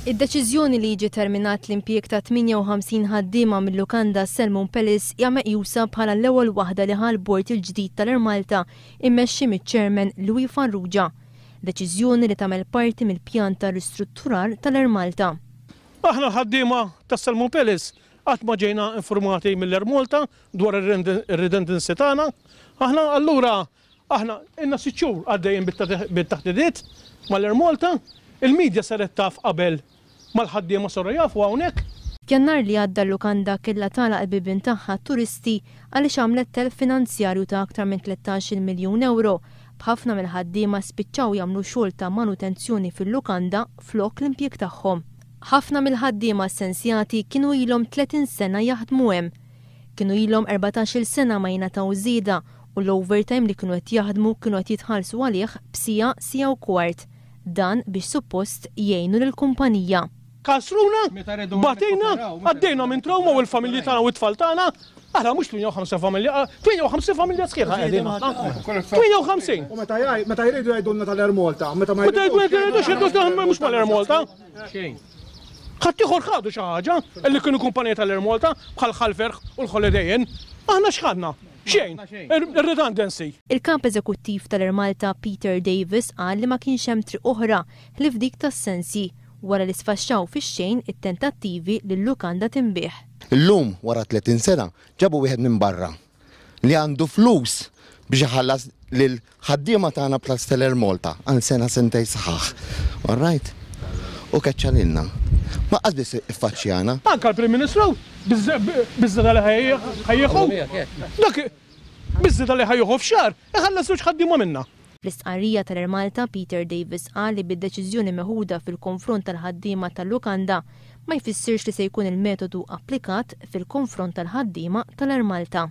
Id-deċiżjoni li jiġi terminat l-impjieg ta' 58 ħaddiema mill-lukanda Salmon Palace hija meqjusa bħala l-ewwel waħda li ħal bord il-ġdid tal-Ermalta immexxi miċ-Chairman Louis Farrugia. Deċiżjoni li tagħmel parti mill-pjan ta' ristrutturar tal-Ermalta. Aħna ħaddiema tas Salmon Palace qatt ma ġejna informati mill-Ermalta dwar ir-redundancy tagħna. Allura aħna inna 6 xhur għaddejjin bit-taħdidiet mal-Ermalta. Il-medja saret taf qabel mal-ħaddiema sorra jafu hawnhekk. F'Jannar li għadda l-lukanda kellha tagħlaq il-bibien tagħha turisti għaliex għamlet telf finanzjarju ta' aktar minn 13 miljun euro. B'ħafna mill-ħaddiema spiċċaw jagħmlu xogħol ta' manutenzjoni fil-lukanda flok l-impjieg tagħhom. Ħafna mill-ħaddiema essenzjati kienu ilhom 30 sena jaħdmu hemm. Kienu ilhom 14-il sena ma jingħataw żieda u l-overtime li kienu qed jaħdmu kienu qed jitħallsu għalih b'sija sija u kwart. Dan biex suppost jgħinu lill-kumpanija. Kasruna, batejna, għaddejna minn trauma u l-familji tagħna u t-tfal tagħna. Aħna mhux 58 familja, 58 familja sħiħa qegħdin. 58. U meta jridu jgħidulna tal-Ermalta, meta ma jgħidux mhux mal-Ermalta. Ħadd ieħor ħadu xi ħaġa li kienu kumpanija tal-Ermalta bħal Ħalferħ u l-Holiday Inn. Aħna x'ħadna? Xejn, redundancy. Il-kap eżekuttiv tal-Ermalta Peter Davis qal li ma kienx hemm triq oħra li f'dik tas-sensi wara li sfaxxaw fix-xejn it-tentattivi li l-lukanda tinbih. Illum wara 30 sena ġabu wieħed minn barra li għandu flus biex iħallas lil ħaddiema tagħna plas tal-Ermalta għal sena sentej sħaħ. All right? U kaċċalilna. Ma qasbis iffaċċjana. Anka l-Prim Ministru biżżeda li ħajjieħu. Dak biżżeda li ħajjieħu f'xahar, iħallas żewġ ħaddiema minnha. Fl-istqarrija tal-Ermalta Peter Davis qal li bid-deċiżjoni meħuda fil-konfront tal-ħaddiema tal-lukanda ma jfissirx li se jkun il-metodu applikat fil-konfront tal-ħaddiema tal-Ermalta.